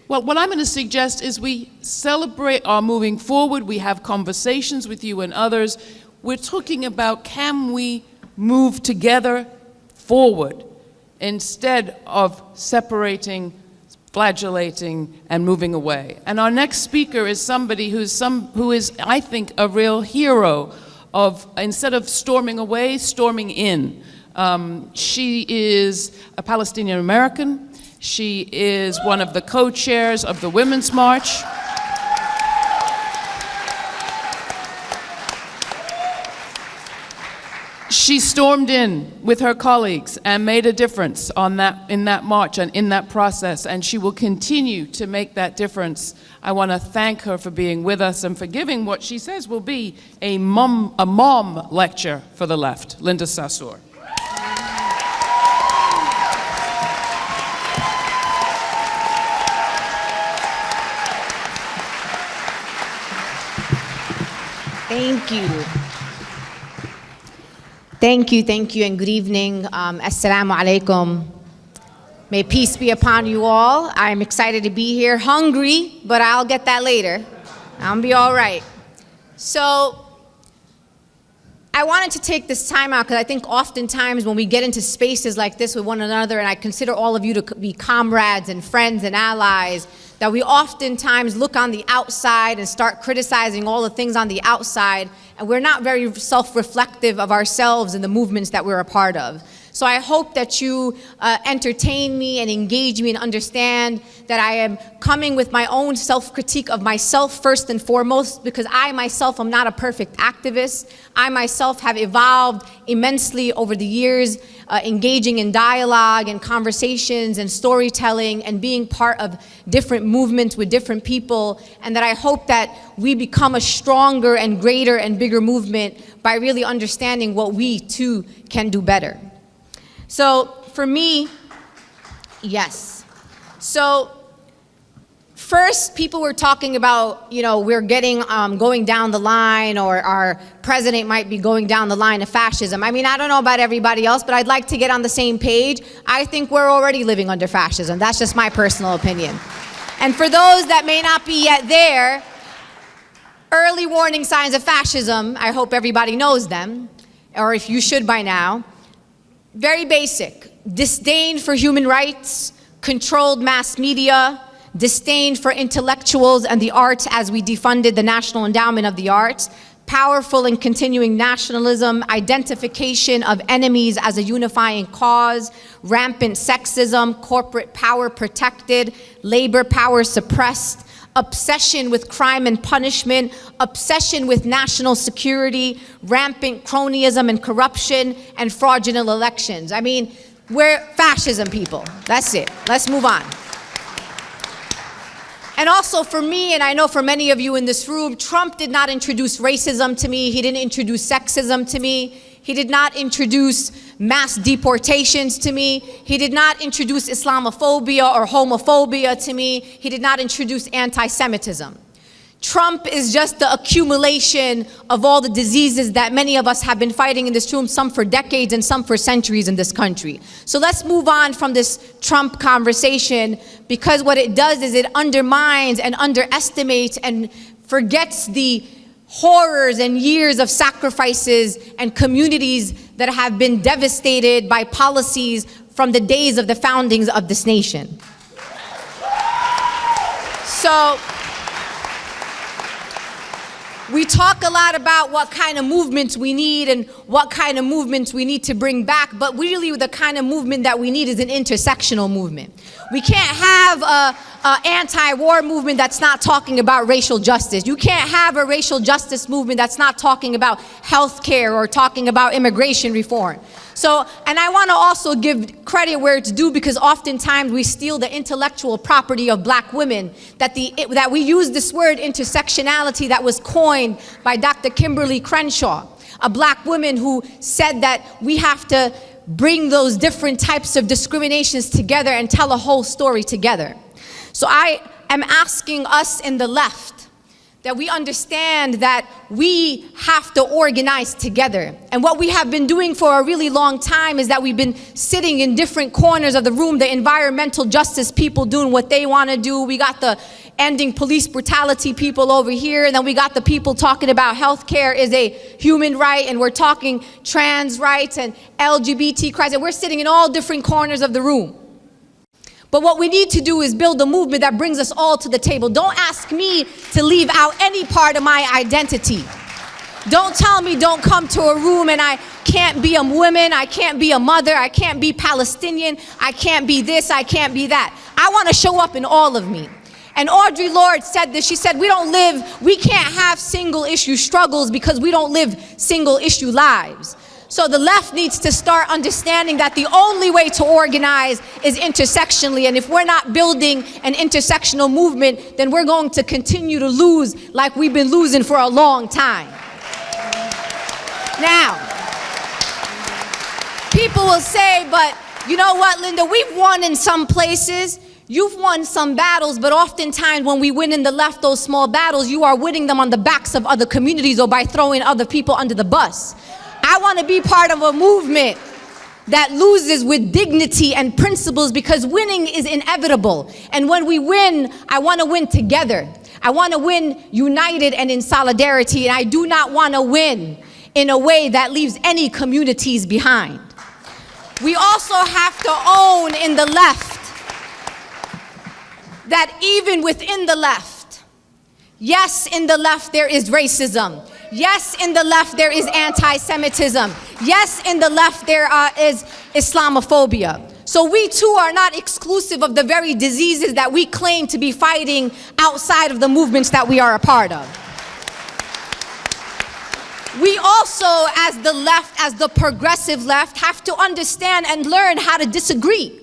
Well, what I'm going to suggest is we celebrate our moving forward. We have conversations with you and others. We're talking about, can we move together forward instead of separating, flagellating, and moving away? And our next speaker is somebody who is, I think, a real hero of, instead of storming away, storming in. She is a Palestinian American. She is one of the co-chairs of the Women's March. She stormed in with her colleagues and made a difference in that march and in that process, and she will continue to make that difference. I want to thank her for being with us and for giving what she says will be a mom lecture for the left. Linda Sarsour. Thank you. Thank you, and good evening. Assalamu alaikum. May peace be upon you all. I'm excited to be here. Hungry, but I'll get that later. I'll be all right. So, I wanted to take this time out because I think oftentimes when we get into spaces like this with one another, and I consider all of you to be comrades and friends and allies, that we oftentimes look on the outside and start criticizing all the things on the outside, and we're not very self-reflective of ourselves and the movements that we're a part of. So I hope that you entertain me and engage me and understand that I am coming with my own self-critique of myself first and foremost, because I myself am not a perfect activist. I myself have evolved immensely over the years, engaging in dialogue and conversations and storytelling and being part of different movements with different people, and that I hope that we become a stronger and greater and bigger movement by really understanding what we too can do better. So for me, yes. So first, people were talking about, we're getting, going down the line, or our president might be going down the line of fascism. I mean, I don't know about everybody else, but I'd like to get on the same page. I think we're already living under fascism. That's just my personal opinion. And for those that may not be yet there, early warning signs of fascism, I hope everybody knows them, or if you should by now. Very basic: disdain for human rights, controlled mass media, disdain for intellectuals and the arts as we defunded the National Endowment of the Arts, powerful and continuing nationalism, identification of enemies as a unifying cause, rampant sexism, corporate power protected, labor power suppressed, obsession with crime and punishment, obsession with national security, rampant cronyism and corruption, and fraudulent elections. I mean, we're fascism people. That's it. Let's move on. And also for me, and I know for many of you in this room, Trump did not introduce racism to me. He didn't introduce sexism to me. He did not introduce mass deportations to me. He did not introduce Islamophobia or homophobia to me. He did not introduce anti-Semitism. Trump is just the accumulation of all the diseases that many of us have been fighting in this room, some for decades and some for centuries in this country. So let's move on from this Trump conversation, because what it does is it undermines and underestimates and forgets the horrors and years of sacrifices and communities that have been devastated by policies from the days of the foundings of this nation. So, we talk a lot about what kind of movements we need and what kind of movements we need to bring back, but really the kind of movement that we need is an intersectional movement. We can't have an anti-war movement that's not talking about racial justice. You can't have a racial justice movement that's not talking about health care or talking about immigration reform. So, and I want to also give credit where it's due, because oftentimes we steal the intellectual property of black women, that we use this word intersectionality that was coined by Dr. Kimberly Crenshaw, a black woman who said that we have to bring those different types of discriminations together and tell a whole story together. So I am asking us in the left that we understand that we have to organize together. And what we have been doing for a really long time is that we've been sitting in different corners of the room, the environmental justice people doing what they want to do. We got the ending police brutality people over here, and then we got the people talking about healthcare is a human right, and we're talking trans rights and LGBT rights, and we're sitting in all different corners of the room. But what we need to do is build a movement that brings us all to the table. Don't ask me to leave out any part of my identity. Don't tell me don't come to a room and I can't be a woman, I can't be a mother, I can't be Palestinian, I can't be this, I can't be that. I want to show up in all of me. And Audre Lorde said this, she said, we can't have single issue struggles because we don't live single issue lives. So the left needs to start understanding that the only way to organize is intersectionally, and if we're not building an intersectional movement, then we're going to continue to lose like we've been losing for a long time. Now, people will say, but you know what, Linda, we've won in some places. You've won some battles, but oftentimes when we win in the left, those small battles, you are winning them on the backs of other communities or by throwing other people under the bus. I want to be part of a movement that loses with dignity and principles, because winning is inevitable. And when we win, I want to win together. I want to win united and in solidarity, and I do not want to win in a way that leaves any communities behind. We also have to own in the left that even within the left, yes, in the left there is racism. Yes, in the left there is anti-Semitism. Yes, in the left there is Islamophobia. So we too are not exclusive of the very diseases that we claim to be fighting outside of the movements that we are a part of. We also, as the left, as the progressive left, have to understand and learn how to disagree.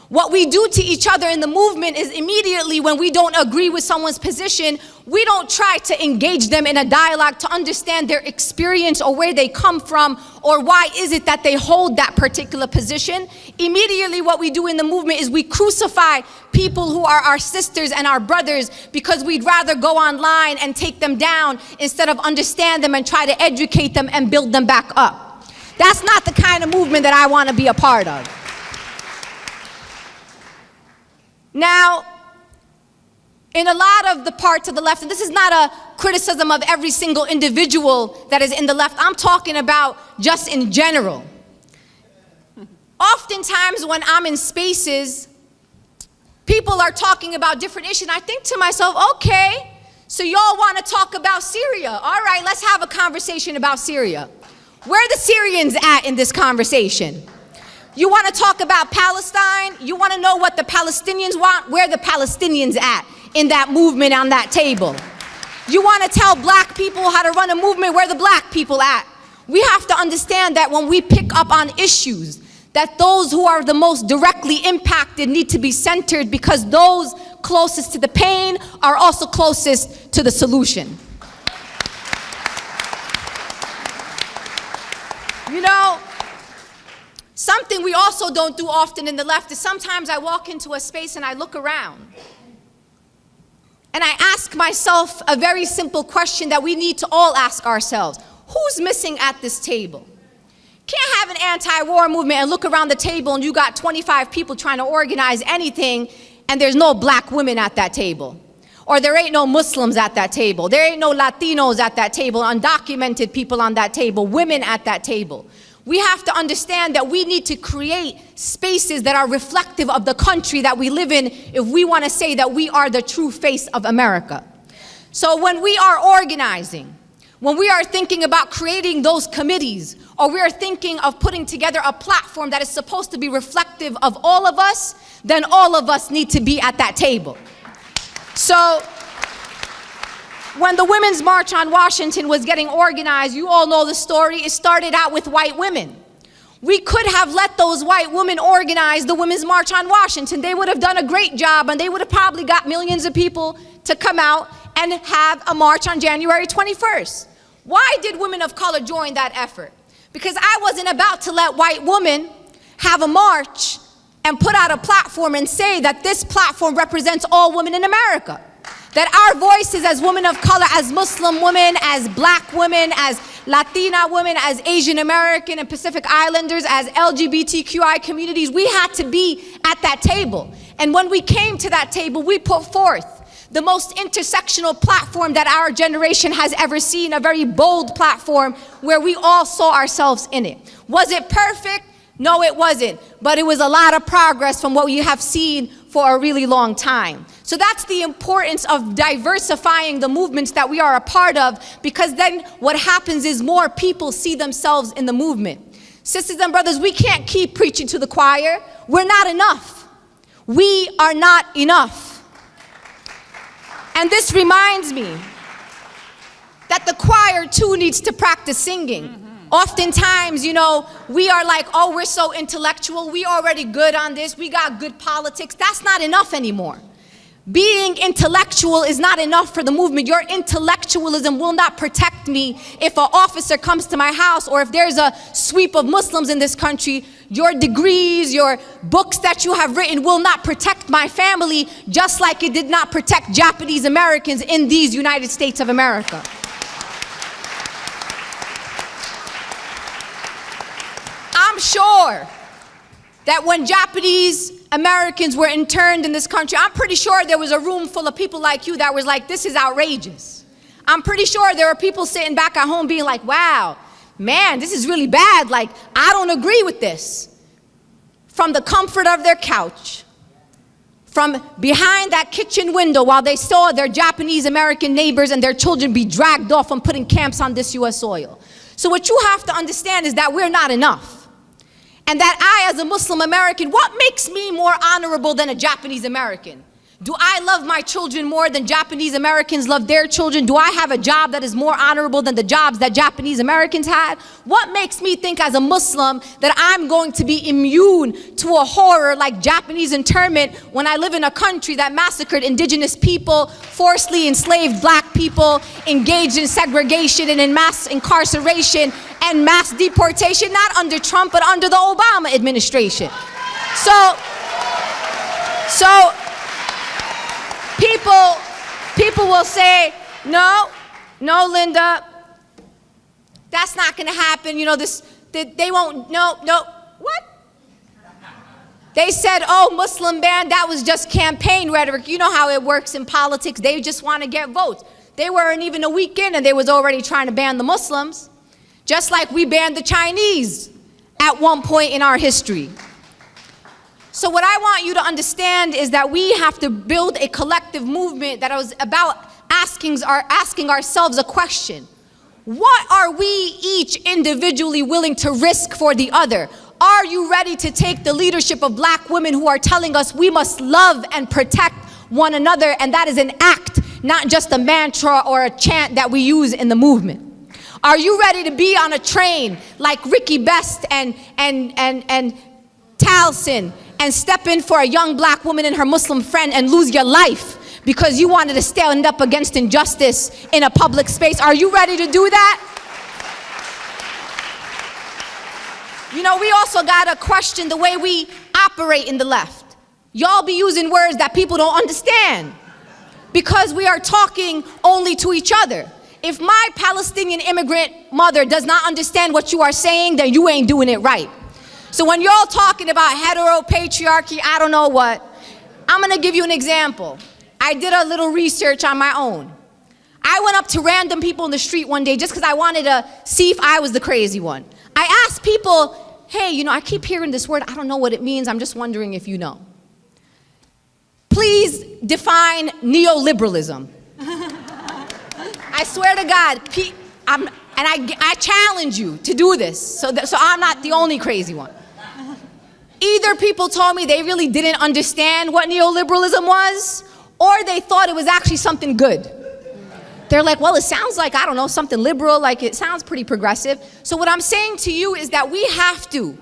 What we do to each other in the movement is immediately when we don't agree with someone's position, we don't try to engage them in a dialogue to understand their experience or where they come from or why is it that they hold that particular position. Immediately what we do in the movement is we crucify people who are our sisters and our brothers because we'd rather go online and take them down instead of understand them and try to educate them and build them back up. That's not the kind of movement that I want to be a part of. Now, in a lot of the parts of the left, and this is not a criticism of every single individual that is in the left, I'm talking about just in general. Oftentimes when I'm in spaces, people are talking about different issues, and I think to myself, okay, so y'all want to talk about Syria. All right, let's have a conversation about Syria. Where are the Syrians at in this conversation? You want to talk about Palestine? You want to know what the Palestinians want? Where are the Palestinians at in that movement on that table? You want to tell black people how to run a movement? Where are the black people at? We have to understand that when we pick up on issues, that those who are the most directly impacted need to be centered, because those closest to the pain are also closest to the solution. You know, something we also don't do often in the left is sometimes I walk into a space and I look around and I ask myself a very simple question that we need to all ask ourselves. Who's missing at this table? Can't have an anti-war movement and look around the table and you got 25 people trying to organize anything and there's no black women at that table. Or there ain't no Muslims at that table. There ain't no Latinos at that table, undocumented people on that table, women at that table. We have to understand that we need to create spaces that are reflective of the country that we live in if we want to say that we are the true face of America. So when we are organizing, when we are thinking about creating those committees, or we are thinking of putting together a platform that is supposed to be reflective of all of us, then all of us need to be at that table. So when the Women's March on Washington was getting organized, you all know the story, it started out with white women. We could have let those white women organize the Women's March on Washington. They would have done a great job and they would have probably got millions of people to come out and have a march on January 21st. Why did women of color join that effort? Because I wasn't about to let white women have a march and put out a platform and say that this platform represents all women in America. That our voices as women of color, as Muslim women, as black women, as Latina women, as Asian American and Pacific Islanders, as LGBTQI communities, we had to be at that table. And when we came to that table, we put forth the most intersectional platform that our generation has ever seen, a very bold platform where we all saw ourselves in it. Was it perfect? No, it wasn't. But it was a lot of progress from what we have seen for a really long time. So that's the importance of diversifying the movements that we are a part of, because then what happens is more people see themselves in the movement. Sisters and brothers, we can't keep preaching to the choir. We're not enough. We are not enough. And this reminds me that the choir too needs to practice singing. Oftentimes, you know, we are like, oh, we're so intellectual. We already good on this. We got good politics. That's not enough anymore. Being intellectual is not enough for the movement. Your intellectualism will not protect me if an officer comes to my house, or if there's a sweep of Muslims in this country. Your degrees, your books that you have written will not protect my family, just like it did not protect Japanese Americans in these United States of America. I'm sure that when Japanese Americans were interned in this country, I'm pretty sure there was a room full of people like you that was like, this is outrageous. I'm pretty sure there were people sitting back at home being like, wow, man, this is really bad. Like, I don't agree with this. From the comfort of their couch, from behind that kitchen window while they saw their Japanese American neighbors and their children be dragged off and put in camps on this US soil. So what you have to understand is that we're not enough. And that I, as a Muslim American, what makes me more honorable than a Japanese American? Do I love my children more than Japanese Americans love their children? Do I have a job that is more honorable than the jobs that Japanese Americans had? What makes me think as a Muslim that I'm going to be immune to a horror like Japanese internment when I live in a country that massacred indigenous people, forcibly enslaved black people, engaged in segregation and in mass incarceration and mass deportation, not under Trump, but under the Obama administration. So people will say, no, Linda, that's not gonna happen. You know, they won't, no, what? They said, oh, Muslim ban, that was just campaign rhetoric. You know how it works in politics. They just wanna get votes. They weren't even a week in and they was already trying to ban the Muslims, just like we banned the Chinese at one point in our history. So what I want you to understand is that we have to build a collective movement that is about asking ourselves a question. What are we each individually willing to risk for the other? Are you ready to take the leadership of black women who are telling us we must love and protect one another, and that is an act, not just a mantra or a chant that we use in the movement? Are you ready to be on a train like Ricky Best and Taliesin and step in for a young black woman and her Muslim friend and lose your life because you wanted to stand up against injustice in a public space? Are you ready to do that? You know, we also gotta question the way we operate in the left. Y'all be using words that people don't understand because we are talking only to each other. If my Palestinian immigrant mother does not understand what you are saying, then you ain't doing it right. So when y'all talking about heteropatriarchy, I don't know what, I'm gonna give you an example. I did a little research on my own. I went up to random people in the street one day just because I wanted to see if I was the crazy one. I asked people, hey, you know, I keep hearing this word, I don't know what it means, I'm just wondering if you know. Please define neoliberalism. I swear to God, I challenge you to do this, so I'm not the only crazy one. Either people told me they really didn't understand what neoliberalism was, or they thought it was actually something good. They're like, well, it sounds like, I don't know, something liberal, like it sounds pretty progressive. So what I'm saying to you is that we have to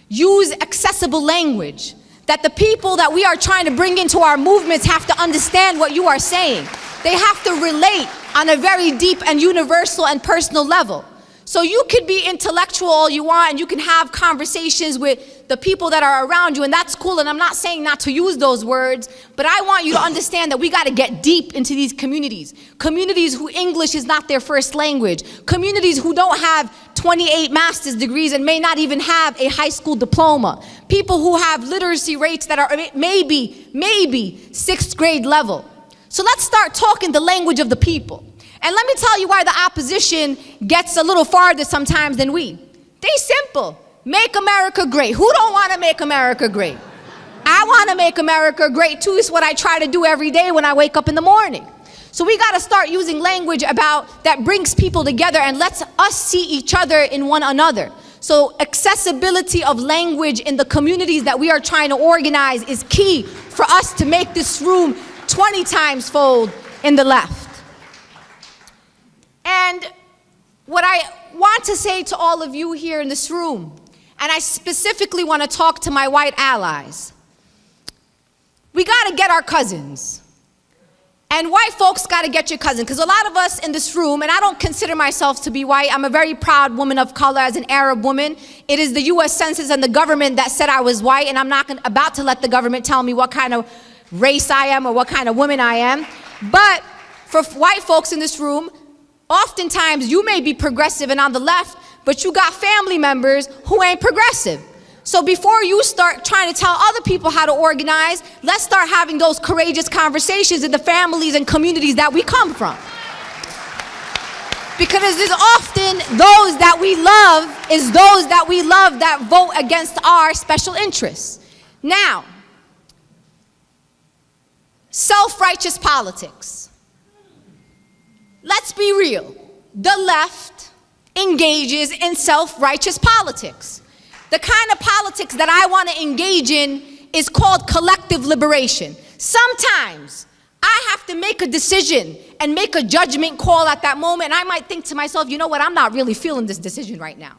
use accessible language, that the people that we are trying to bring into our movements have to understand what you are saying. They have to relate on a very deep and universal and personal level. So you could be intellectual all you want, and you can have conversations with the people that are around you, and that's cool, and I'm not saying not to use those words, but I want you to understand that we got to get deep into these communities. Communities who English is not their first language. Communities who don't have 28 master's degrees and may not even have a high school diploma. People who have literacy rates that are maybe 6th grade level. So let's start talking the language of the people. And let me tell you why the opposition gets a little farther sometimes than we. They simple. Make America great. Who don't want to make America great? I want to make America great too. It's what I try to do every day when I wake up in the morning. So we got to start using language that brings people together and lets us see each other in one another. So accessibility of language in the communities that we are trying to organize is key for us to make this room 20 times fold in the left. And what I want to say to all of you here in this room, and I specifically want to talk to my white allies, we got to get our cousins. And white folks got to get your cousin, because a lot of us in this room, and I don't consider myself to be white, I'm a very proud woman of color as an Arab woman. It is the US Census and the government that said I was white, and I'm not about to let the government tell me what kind of race I am or what kind of woman I am. But for white folks in this room, oftentimes you may be progressive and on the left, but you got family members who ain't progressive. So before you start trying to tell other people how to organize, let's start having those courageous conversations in the families and communities that we come from. Because it's often those that we love that vote against our special interests. Now, self-righteous politics. Let's be real. The left engages in self-righteous politics. The kind of politics that I want to engage in is called collective liberation. Sometimes I have to make a decision and make a judgment call at that moment, and I might think to myself, you know what, I'm not really feeling this decision right now.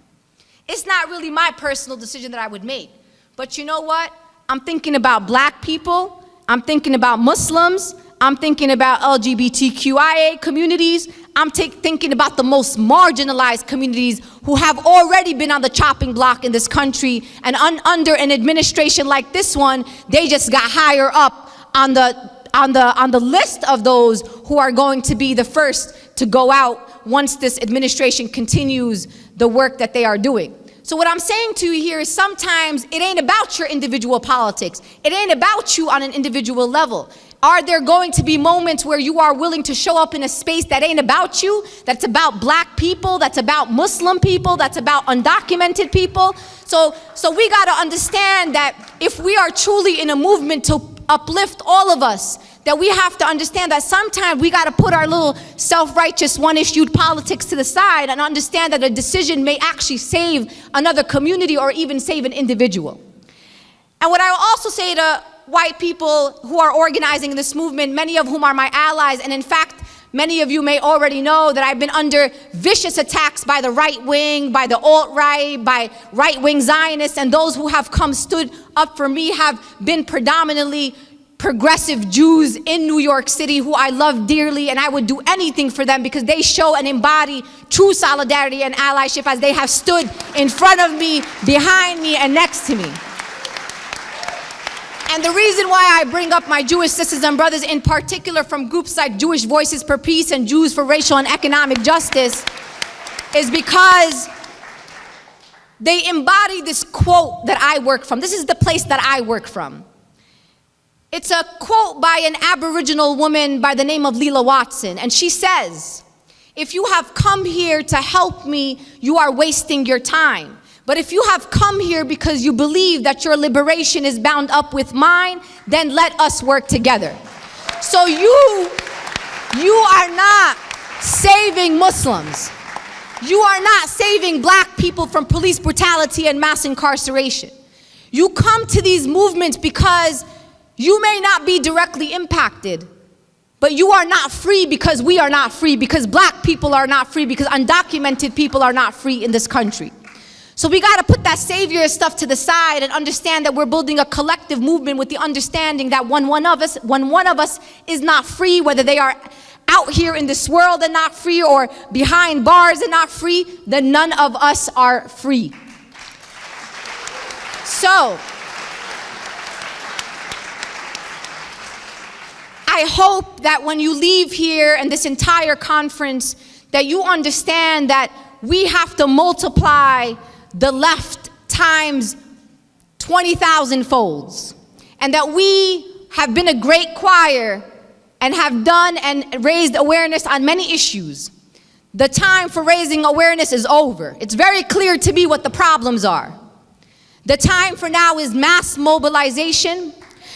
It's not really my personal decision that I would make. But you know what? I'm thinking about black people, I'm thinking about Muslims, I'm thinking about LGBTQIA communities. I'm thinking about the most marginalized communities who have already been on the chopping block in this country, and under an administration like this one, they just got higher up on the list of those who are going to be the first to go out once this administration continues the work that they are doing. So what I'm saying to you here is sometimes it ain't about your individual politics. It ain't about you on an individual level. Are there going to be moments where you are willing to show up in a space that ain't about you, that's about black people, that's about Muslim people, that's about undocumented people? So we got to understand that if we are truly in a movement to uplift all of us, that we have to understand that sometimes we got to put our little self-righteous one-issued politics to the side and understand that a decision may actually save another community or even save an individual. And what I will also say to white people who are organizing in this movement, many of whom are my allies, and in fact, many of you may already know that I've been under vicious attacks by the right wing, by the alt-right, by right-wing Zionists, and those who have stood up for me have been predominantly progressive Jews in New York City who I love dearly, and I would do anything for them because they show and embody true solidarity and allyship as they have stood in front of me, behind me, and next to me. And the reason why I bring up my Jewish sisters and brothers, in particular from groups like Jewish Voices for Peace and Jews for Racial and Economic Justice, is because they embody this quote that I work from. This is the place that I work from. It's a quote by an Aboriginal woman by the name of Leela Watson, and she says, "If you have come here to help me, you are wasting your time. But if you have come here because you believe that your liberation is bound up with mine, then let us work together." So you are not saving Muslims. You are not saving black people from police brutality and mass incarceration. You come to these movements because you may not be directly impacted, but you are not free because we are not free, because black people are not free, because undocumented people are not free in this country. So we got to put that savior stuff to the side and understand that we're building a collective movement with the understanding that when one of us is not free, whether they are out here in this world and not free, or behind bars and not free, then none of us are free. So, I hope that when you leave here and this entire conference, that you understand that we have to multiply the left times 20,000 folds, and that we have been a great choir and have done and raised awareness on many issues. The time for raising awareness is over. It's very clear to me what the problems are. The time for now is mass mobilization.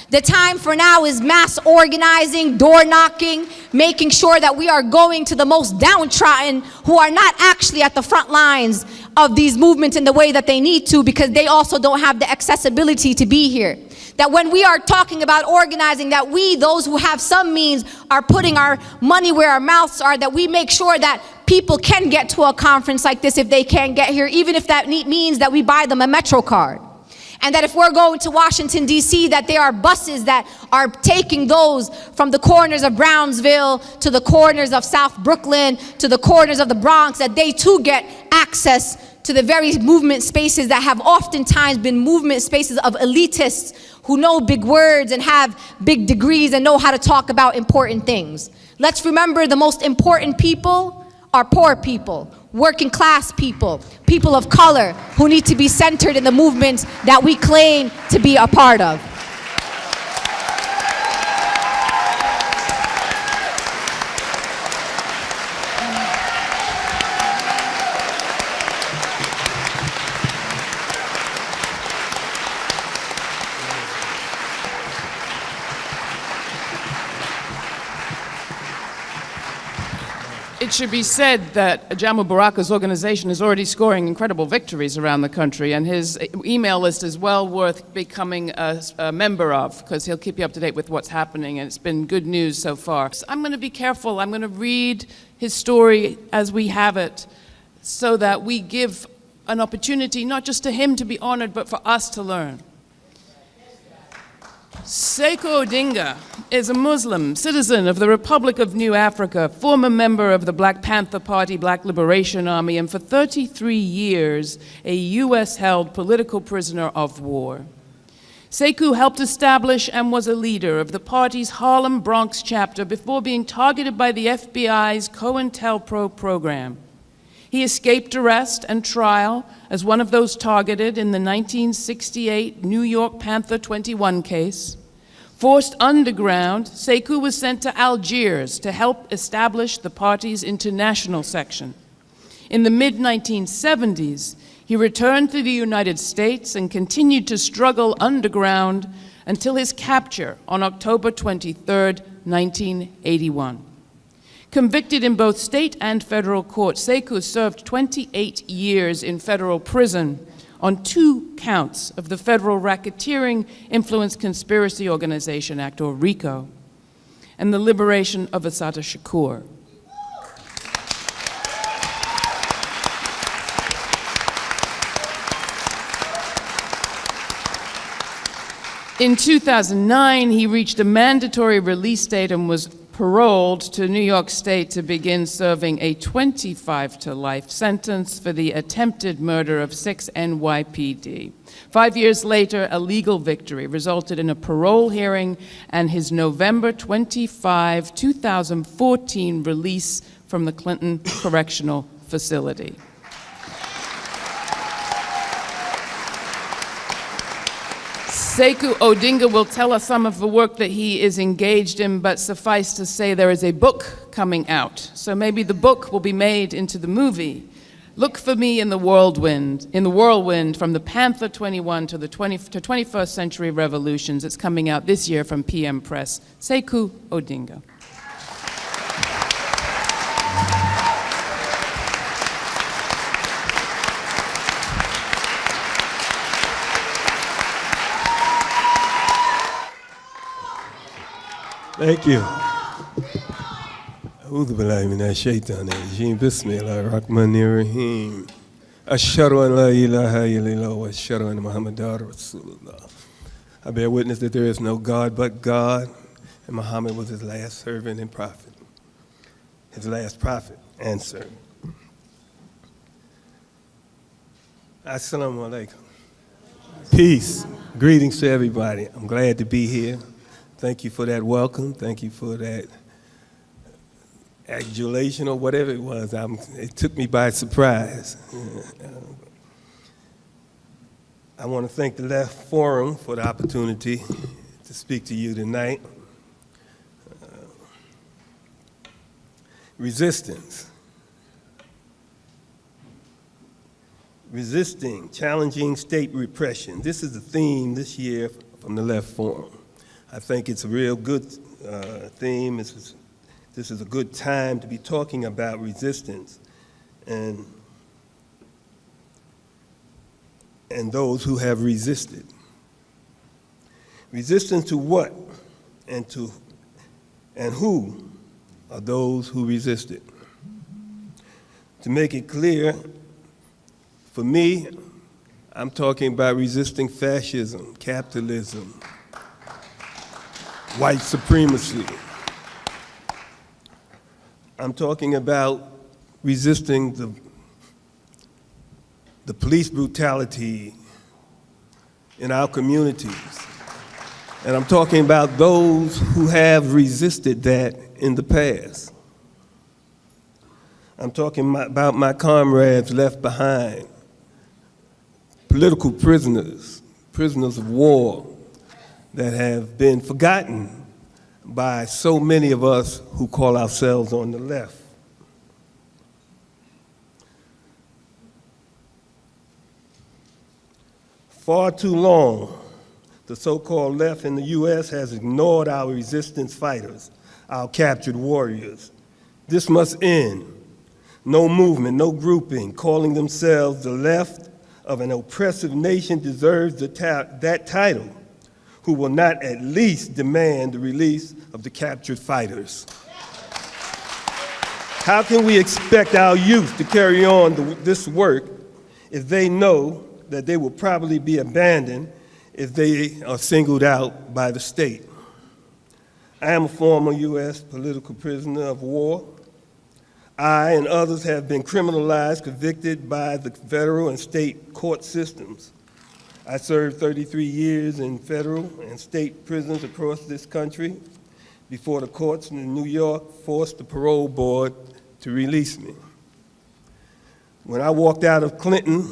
The time for now is mass organizing, door knocking, making sure that we are going to the most downtrodden who are not actually at the front lines of these movements in the way that they need to, because they also don't have the accessibility to be here. That when we are talking about organizing, that we, those who have some means, are putting our money where our mouths are, that we make sure that people can get to a conference like this if they can't get here, even if that means that we buy them a Metro card. And that if we're going to Washington, D.C., that there are buses that are taking those from the corners of Brownsville to the corners of South Brooklyn to the corners of the Bronx, that they too get access to the very movement spaces that have oftentimes been movement spaces of elitists who know big words and have big degrees and know how to talk about important things. Let's remember the most important people are poor people, working class people, people of color who need to be centered in the movements that we claim to be a part of. It should be said that Jamu Baraka's organization is already scoring incredible victories around the country, and his email list is well worth becoming a member of, because he'll keep you up to date with what's happening, and it's been good news so far. So I'm going to be careful. I'm going to read his story as we have it, so that we give an opportunity not just to him to be honored, but for us to learn. Sekou Odinga is a Muslim citizen of the Republic of New Africa, former member of the Black Panther Party, Black Liberation Army, and for 33 years, a US-held political prisoner of war. Sekou helped establish and was a leader of the party's Harlem Bronx chapter before being targeted by the FBI's COINTELPRO program. He escaped arrest and trial as one of those targeted in the 1968 New York Panther 21 case. Forced underground, Sekou was sent to Algiers to help establish the party's international section. In the mid-1970s, he returned to the United States and continued to struggle underground until his capture on October 23, 1981. Convicted in both state and federal court, Sekou served 28 years in federal prison on 2 counts of the Federal Racketeering Influence Conspiracy Organization Act, or RICO, and the liberation of Assata Shakur. In 2009, he reached a mandatory release date and was paroled to New York State to begin serving a 25-to-life sentence for the attempted murder of 6 NYPD. 5 years later, a legal victory resulted in a parole hearing and his November 25, 2014 release from the Clinton Correctional Facility. Sekou Odinga will tell us some of the work that he is engaged in, but suffice to say there is a book coming out. So maybe the book will be made into the movie. Look for me in the whirlwind, from the Panther 21 to the 21st Century Revolutions. It's coming out this year from PM Press. Sekou Odinga. Thank you. أعوذ بالله من الشيطان الرجيم بسم الله الرحمن الرحيم أشهد أن لا إله إلا الله وأشهد أن محمدا رسول الله. I bear witness that there is no God but God, and Muhammad was his last servant and prophet. his last prophet, answered. Assalamu alaikum. Peace. Greetings to everybody. I'm glad to be here. Thank you for that welcome. Thank you for that adulation or whatever it was. It took me by surprise. I want to thank the Left Forum for the opportunity to speak to you tonight. Resistance. Resisting, challenging state repression. This is the theme this year from the Left Forum. I think it's a real good theme. This is a good time to be talking about resistance and those who have resisted. Resistance to what and who are those who resisted? To make it clear, for me, I'm talking about resisting fascism, capitalism, white supremacy. I'm talking about resisting the police brutality in our communities. And I'm talking about those who have resisted that in the past. I'm talking about my comrades left behind, political prisoners, prisoners of war that have been forgotten by so many of us who call ourselves on the left. Far too long, the so-called left in the U.S. has ignored our resistance fighters, our captured warriors. This must end. No movement, no grouping calling themselves the left of an oppressive nation deserves that title, who will not at least demand the release of the captured fighters. How can we expect our youth to carry on this work if they know that they will probably be abandoned if they are singled out by the state? I am a former U.S. political prisoner of war. I and others have been criminalized, convicted by the federal and state court systems. I served 33 years in federal and state prisons across this country before the courts in New York forced the parole board to release me. When I walked out of Clinton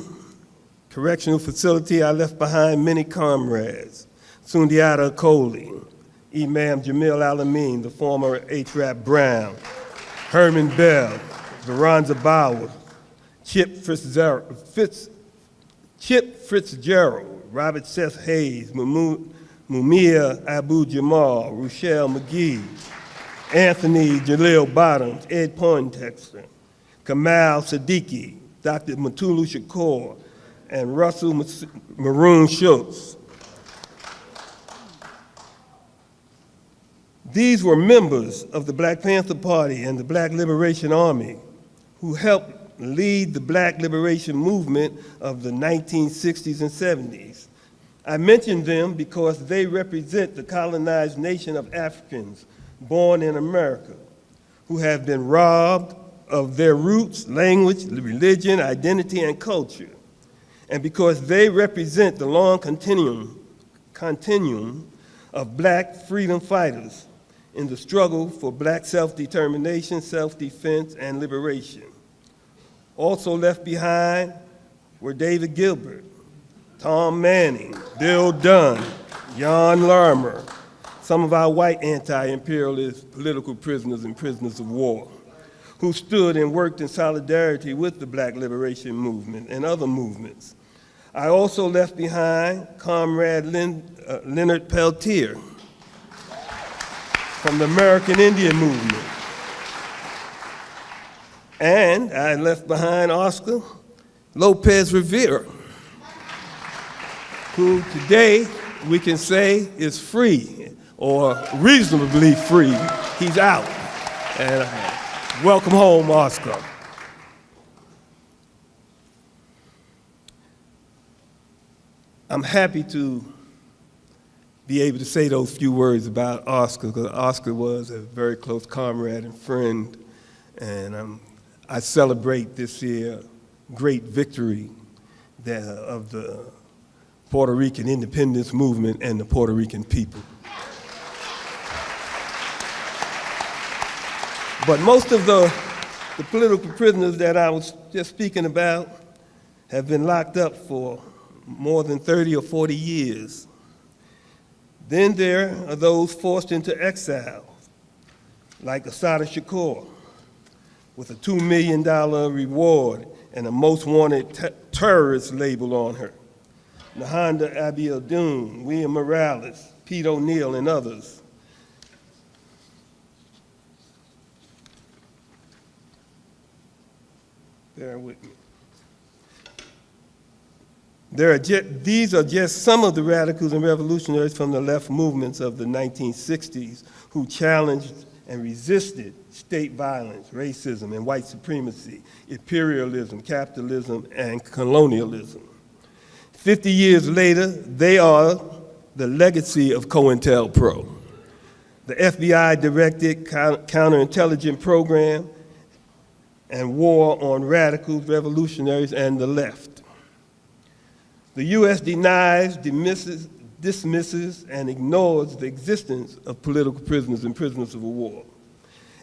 Correctional Facility, I left behind many comrades: Sundiata Acoli, Imam Jamil Alameen, the former H. Rap Brown, Herman Bell, Veronza Bauer, Chip Fitzgerald, Robert Seth Hayes, Mumia Abu Jamal, Rochelle McGee, Anthony Jalil Bottoms, Ed Poindexter, Kamal Siddiqui, Dr. Mutulu Shakur, and Russell Maroon Schultz. These were members of the Black Panther Party and the Black Liberation Army who helped lead the Black liberation movement of the 1960s and 70s. I mention them because they represent the colonized nation of Africans born in America who have been robbed of their roots, language, religion, identity, and culture, and because they represent the long continuum of Black freedom fighters in the struggle for Black self-determination, self-defense, and liberation. Also left behind were David Gilbert, Tom Manning, Bill Dunn, Jan Larmer, some of our white anti-imperialist political prisoners and prisoners of war, who stood and worked in solidarity with the Black liberation movement and other movements. I also left behind Comrade Leonard Peltier from the American Indian movement. And I left behind Oscar Lopez Rivera, who today we can say is free, or reasonably free. He's out. And welcome home, Oscar. I'm happy to be able to say those few words about Oscar, because Oscar was a very close comrade and friend And I celebrate this year great victory of the Puerto Rican independence movement and the Puerto Rican people. But most of the political prisoners that I was just speaking about have been locked up for more than 30 or 40 years. Then there are those forced into exile, like Assata Shakur, with a $2 million reward and a most wanted terrorist label on her. Nahanda Abiodun, William Morales, Pete O'Neill, and others. Bear with me. These are just some of the radicals and revolutionaries from the left movements of the 1960s who challenged and resisted state violence, racism, and white supremacy, imperialism, capitalism, and colonialism. 50 years later, they are the legacy of COINTELPRO, the FBI-directed counterintelligence program and war on radicals, revolutionaries, and the left. The U.S. denies, dismisses, and ignores the existence of political prisoners and prisoners of war,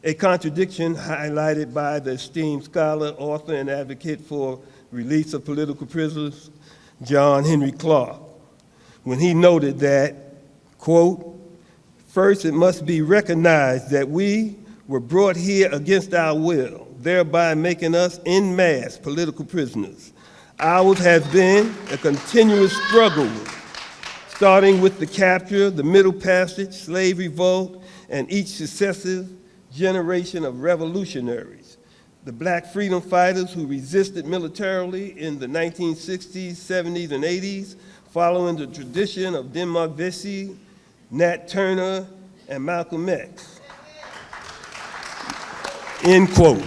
a contradiction highlighted by the esteemed scholar, author, and advocate for release of political prisoners, John Henry Clark, when he noted that, quote, "First it must be recognized that we were brought here against our will, thereby making us en masse political prisoners. Ours has been a continuous struggle, starting with the capture, the Middle Passage, slave revolt, and each successive generation of revolutionaries. The black freedom fighters who resisted militarily in the 1960s, 70s, and 80s, following the tradition of Denmark Vesey, Nat Turner, and Malcolm X." End quote.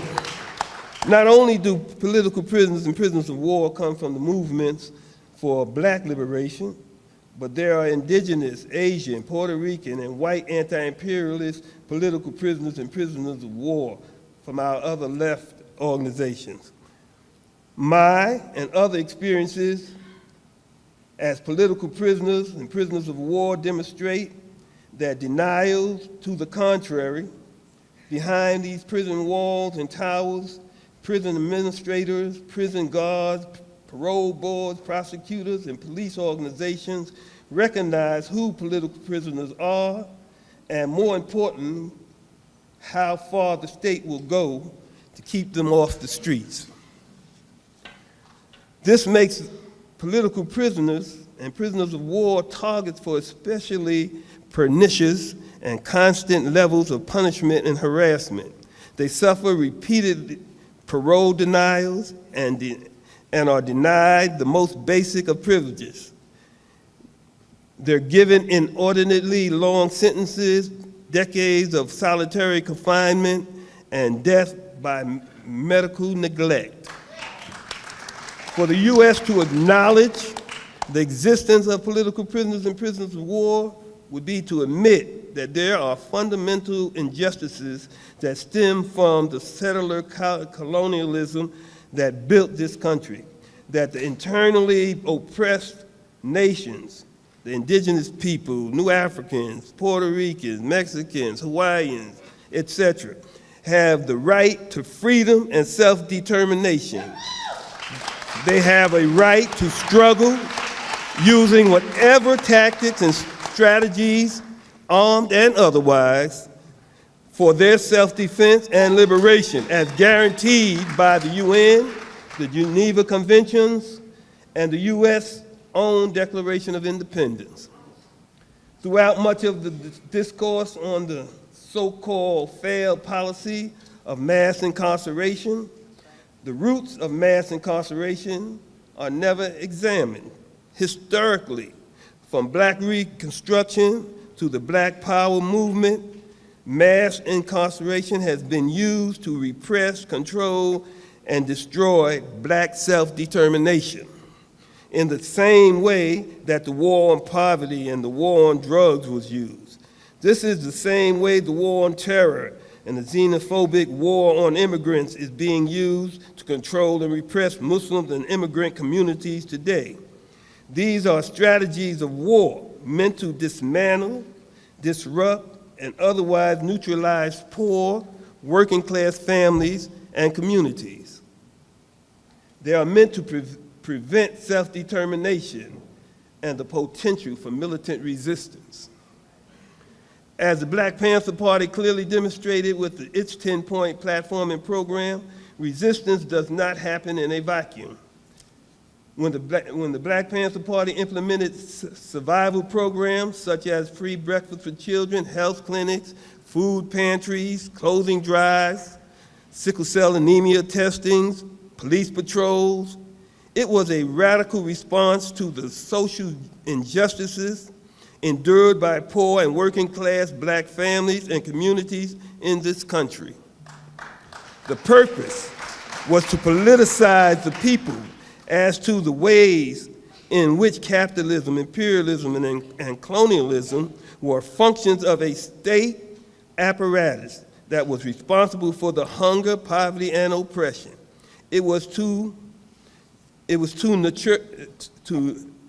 Not only do political prisoners and prisoners of war come from the movements for black liberation, but there are indigenous, Asian, Puerto Rican, and white anti-imperialist political prisoners and prisoners of war from our other left organizations. My and other experiences as political prisoners and prisoners of war demonstrate that denials to the contrary, behind these prison walls and towers, prison administrators, prison guards, parole boards, prosecutors, and police organizations recognize who political prisoners are, and more important, how far the state will go to keep them off the streets. This makes political prisoners and prisoners of war targets for especially pernicious and constant levels of punishment and harassment. They suffer repeated parole denials and are denied the most basic of privileges. They're given inordinately long sentences, decades of solitary confinement, and death by medical neglect. For the U.S. to acknowledge the existence of political prisoners and prisoners of war would be to admit that there are fundamental injustices that stem from the settler colonialism that built this country, that the internally oppressed nations, the indigenous people, New Africans, Puerto Ricans, Mexicans, Hawaiians, etc., have the right to freedom and self-determination. They have a right to struggle using whatever tactics and strategies, armed and otherwise, for their self-defense and liberation as guaranteed by the UN, the Geneva Conventions, and the U.S. own Declaration of Independence. Throughout much of the discourse on the so-called failed policy of mass incarceration, the roots of mass incarceration are never examined. Historically, from Black Reconstruction to the Black Power movement, mass incarceration has been used to repress, control, and destroy Black self-determination in the same way that the war on poverty and the war on drugs was used. This is the same way the war on terror and the xenophobic war on immigrants is being used to control and repress Muslims and immigrant communities today. These are strategies of war meant to dismantle, disrupt, and otherwise neutralize poor, working-class families and communities. They are meant to prevent self-determination and the potential for militant resistance. As the Black Panther Party clearly demonstrated with its 10-point platform and program, resistance does not happen in a vacuum. When the Black Panther Party implemented survival programs such as free breakfast for children, health clinics, food pantries, clothing drives, sickle cell anemia testings, police patrols, it was a radical response to the social injustices endured by poor and working class Black families and communities in this country. The purpose was to politicize the people as to the ways in which capitalism, imperialism, and colonialism were functions of a state apparatus that was responsible for the hunger, poverty, and oppression. It was to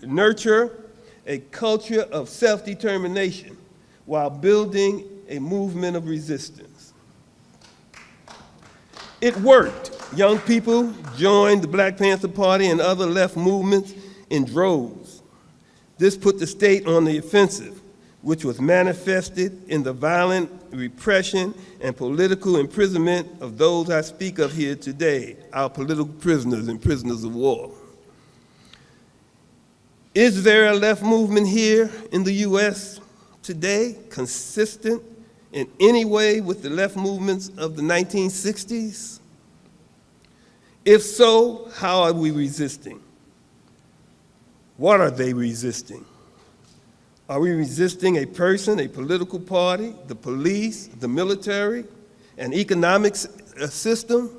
nurture a culture of self-determination while building a movement of resistance. It worked. Young people joined the Black Panther Party and other left movements in droves. This put the state on the offensive, which was manifested in the violent repression and political imprisonment of those I speak of here today, our political prisoners and prisoners of war. Is there a left movement here in the U.S. today consistent in any way with the left movements of the 1960s? If so, how are we resisting? What are they resisting? Are we resisting a person, a political party, the police, the military, an economic system?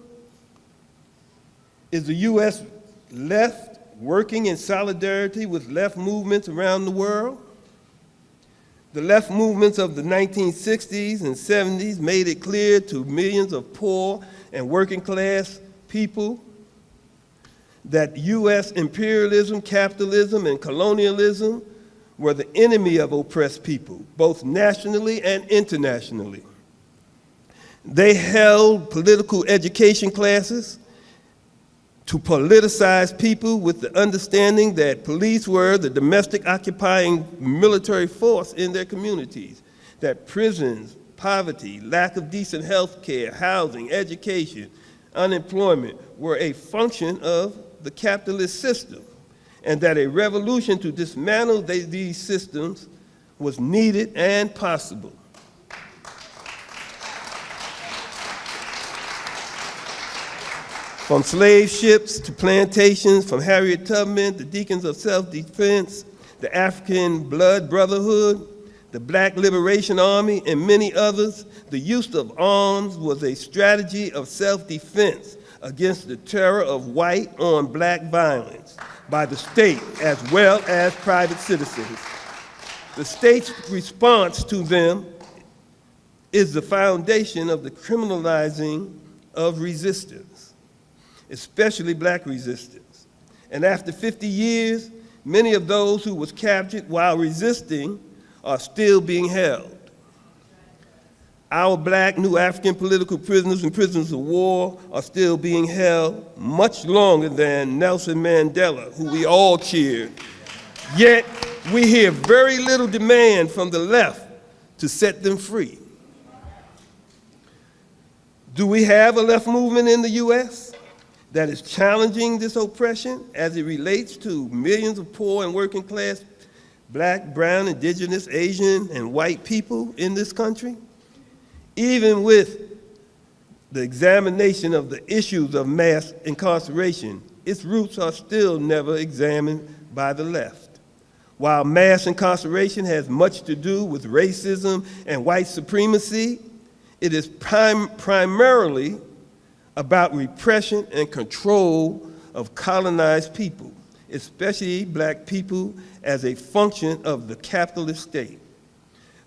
Is the U.S. left working in solidarity with left movements around the world? The left movements of the 1960s and 70s made it clear to millions of poor and working class people that U.S. imperialism, capitalism, and colonialism were the enemy of oppressed people, both nationally and internationally. They held political education classes to politicize people with the understanding that police were the domestic occupying military force in their communities, that prisons, poverty, lack of decent health care, housing, education, unemployment were a function of the capitalist system, and that a revolution to dismantle these systems was needed and possible. From slave ships to plantations, from Harriet Tubman, the Deacons of Self-Defense, the African Blood Brotherhood, the Black Liberation Army, and many others, the use of arms was a strategy of self-defense against the terror of white on Black violence by the state as well as private citizens. The state's response to them is the foundation of the criminalizing of resistance, especially Black resistance. And after 50 years, many of those who was captured while resisting are still being held. Our Black New African political prisoners and prisoners of war are still being held much longer than Nelson Mandela, who we all cheered. Yet, we hear very little demand from the left to set them free. Do we have a left movement in the U.S. that is challenging this oppression as it relates to millions of poor and working class Black, brown, indigenous, Asian, and white people in this country? Even with the examination of the issues of mass incarceration, its roots are still never examined by the left. While mass incarceration has much to do with racism and white supremacy, it is primarily about repression and control of colonized people, especially Black people, as a function of the capitalist state.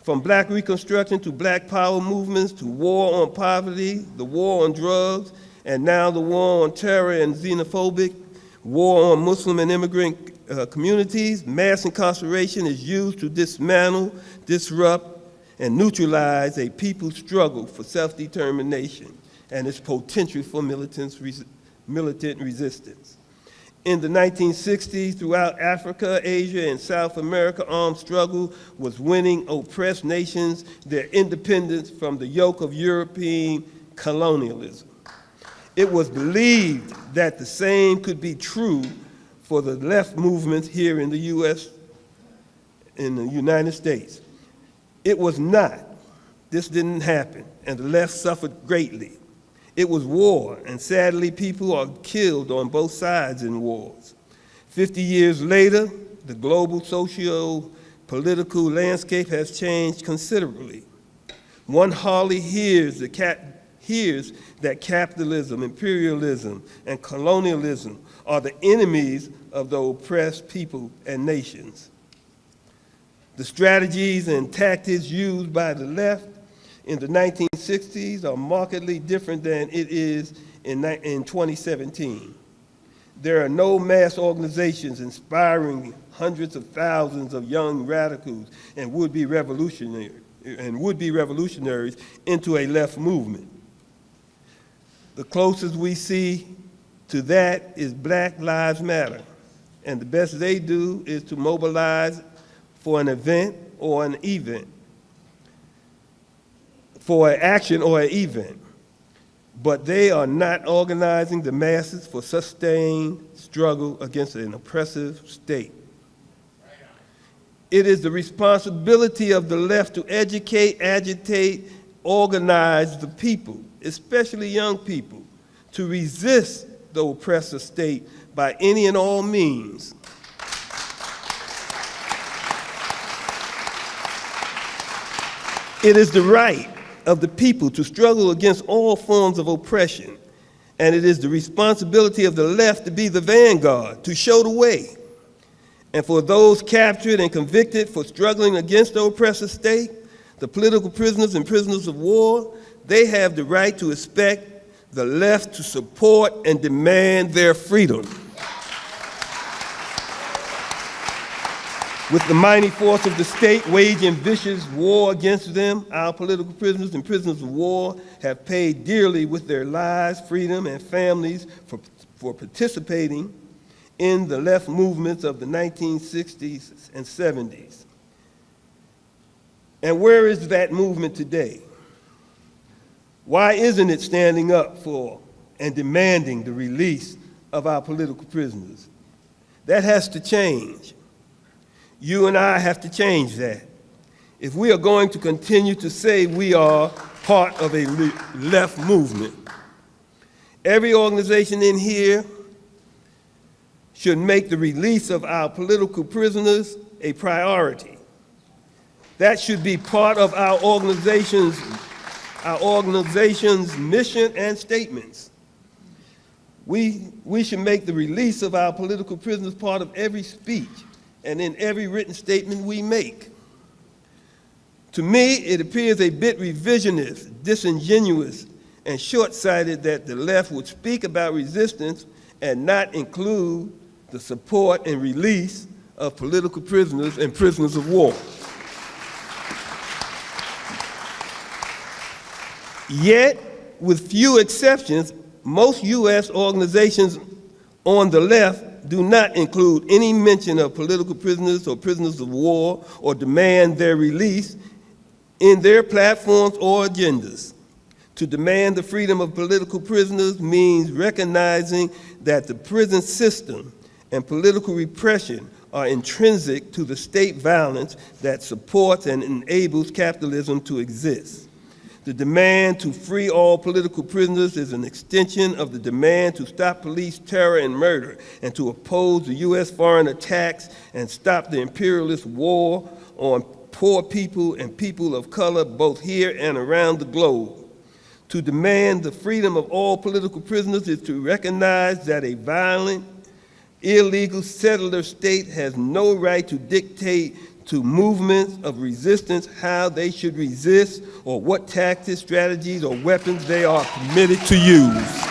From Black Reconstruction to Black Power movements to war on poverty, the war on drugs, and now the war on terror and xenophobic, war on Muslim and immigrant communities, mass incarceration is used to dismantle, disrupt, and neutralize a people's struggle for self-determination and its potential for militant resistance. In the 1960s, throughout Africa, Asia, and South America, armed struggle was winning oppressed nations their independence from the yoke of European colonialism. It was believed that the same could be true for the left movements here in the U.S., in the United States. It was not. This didn't happen, and the left suffered greatly. It was war, and sadly, people are killed on both sides in wars. 50 years later, the global socio-political landscape has changed considerably. One hardly hears that capitalism, imperialism, and colonialism are the enemies of the oppressed people and nations. The strategies and tactics used by the left in the 1960s are markedly different than it is in 2017. There are no mass organizations inspiring hundreds of thousands of young radicals and would-be revolutionaries into a left movement. The closest we see to that is Black Lives Matter, and the best they do is to mobilize for an event or an event, for an action or an event, but they are not organizing the masses for sustained struggle against an oppressive state. It is the responsibility of the left to educate, agitate, organize the people, especially young people, to resist the oppressive state by any and all means. It is the right of the people to struggle against all forms of oppression, and it is the responsibility of the left to be the vanguard, to show the way. And for those captured and convicted for struggling against the oppressive state, the political prisoners and prisoners of war, they have the right to expect the left to support and demand their freedom. With the mighty force of the state waging vicious war against them, our political prisoners and prisoners of war have paid dearly with their lives, freedom, and families for participating in the left movements of the 1960s and 70s. And where is that movement today? Why isn't it standing up for and demanding the release of our political prisoners? That has to change. You and I have to change that. If we are going to continue to say we are part of a left movement, every organization in here should make the release of our political prisoners a priority. That should be part of our organization's mission and statements. We should make the release of our political prisoners part of every speech and in every written statement we make. To me, it appears a bit revisionist, disingenuous, and short-sighted that the left would speak about resistance and not include the support and release of political prisoners and prisoners of war. Yet, with few exceptions, most U.S. organizations on the left do not include any mention of political prisoners or prisoners of war or demand their release in their platforms or agendas. To demand the freedom of political prisoners means recognizing that the prison system and political repression are intrinsic to the state violence that supports and enables capitalism to exist. The demand to free all political prisoners is an extension of the demand to stop police terror and murder and to oppose the U.S. foreign attacks and stop the imperialist war on poor people and people of color both here and around the globe. To demand the freedom of all political prisoners is to recognize that a violent, illegal settler state has no right to dictate to movements of resistance how they should resist or what tactics, strategies, or weapons they are permitted to use.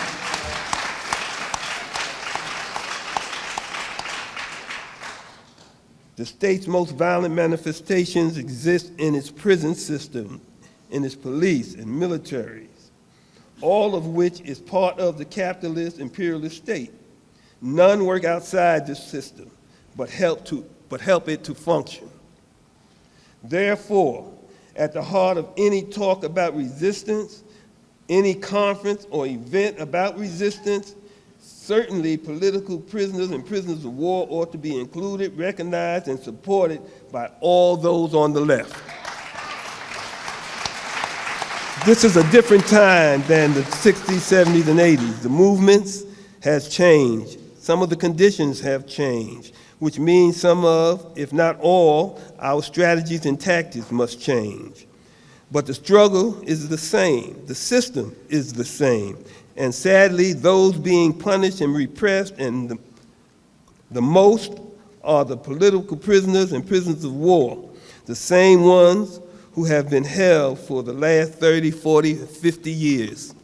The state's most violent manifestations exist in its prison system, in its police and militaries, all of which is part of the capitalist imperialist state. None work outside this system, but help it to function. Therefore, at the heart of any talk about resistance, any conference or event about resistance, certainly political prisoners and prisoners of war ought to be included, recognized, and supported by all those on the left. This is a different time than the 60s, 70s, and 80s. The movements has changed. Some of the conditions have changed, which means some of, if not all, our strategies and tactics must change. But the struggle is the same. The system is the same. And sadly, those being punished and repressed and the most are the political prisoners and prisoners of war, the same ones who have been held for the last 30, 40, 50 years.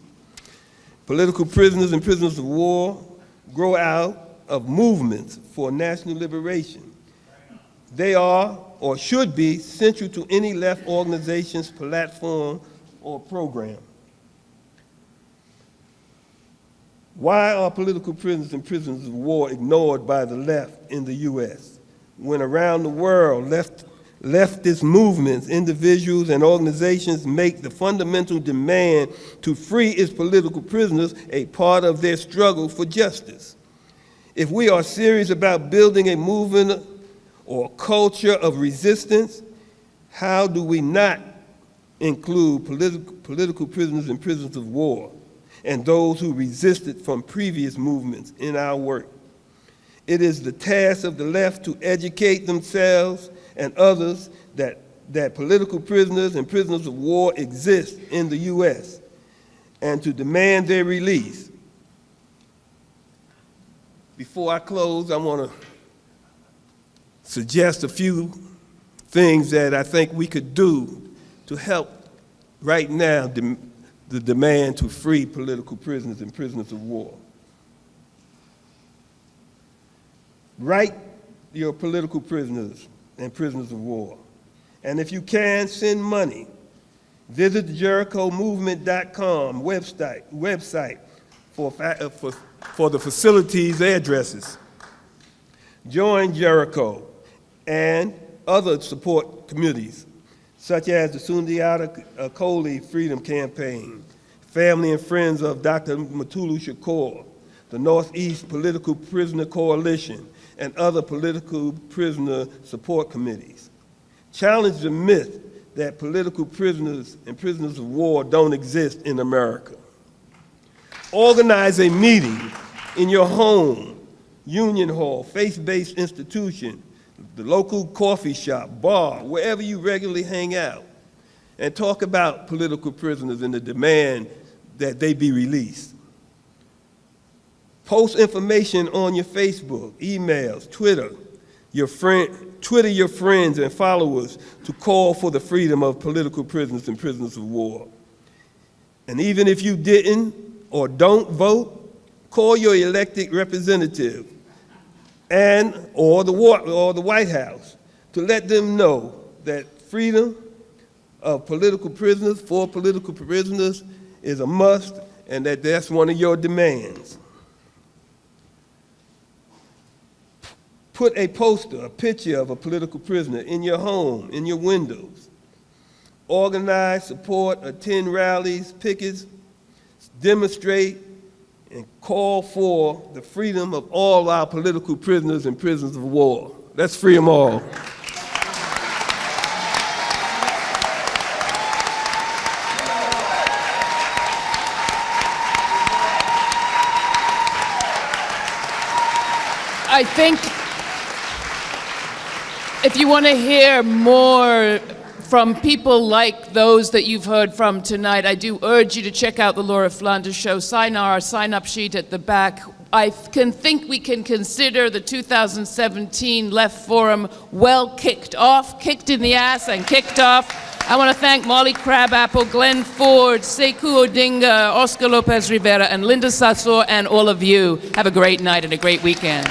Political prisoners and prisoners of war grow out of movements for national liberation. They are, or should be, central to any left organization's platform or program. Why are political prisoners and prisoners of war ignored by the left in the U.S. when around the world leftist movements, individuals, and organizations make the fundamental demand to free its political prisoners a part of their struggle for justice? If we are serious about building a movement or culture of resistance, how do we not include political prisoners and prisoners of war and those who resisted from previous movements in our work? It is the task of the left to educate themselves and others that political prisoners and prisoners of war exist in the U.S. and to demand their release. Before I close, I want to suggest a few things that I think we could do to help right now the demand to free political prisoners and prisoners of war. Write your political prisoners and prisoners of war. And if you can, send money. Visit the JerichoMovement.com website for the facilities addresses. Join Jericho and other support committees, such as the Sundiata Acoli Freedom Campaign, Family and Friends of Dr. Mutulu Shakur, the Northeast Political Prisoner Coalition, and other political prisoner support committees. Challenge the myth that political prisoners and prisoners of war don't exist in America. Organize a meeting in your home, union hall, faith-based institution, the local coffee shop, bar, wherever you regularly hang out, and talk about political prisoners and the demand that they be released. Post information on your Facebook, emails, Twitter your friends and followers to call for the freedom of political prisoners and prisoners of war. And even if you didn't or don't vote, call your elected representative or the White House to let them know that freedom of political prisoners for political prisoners is a must and that that's one of your demands. Put a poster, a picture of a political prisoner in your home, in your windows. Organize, support, attend rallies, pickets, demonstrate, and call for the freedom of all our political prisoners and prisoners of war. Let's free them all. I think if you want to hear more from people like those that you've heard from tonight, I do urge you to check out the Laura Flanders Show. Sign our sign-up sheet at the back. I think we can consider the 2017 Left Forum well kicked in the ass and kicked off. I want to thank Molly Crabapple, Glenn Ford, Sekou Odinga, Oscar Lopez Rivera, and Linda Sassor, and all of you. Have a great night and a great weekend.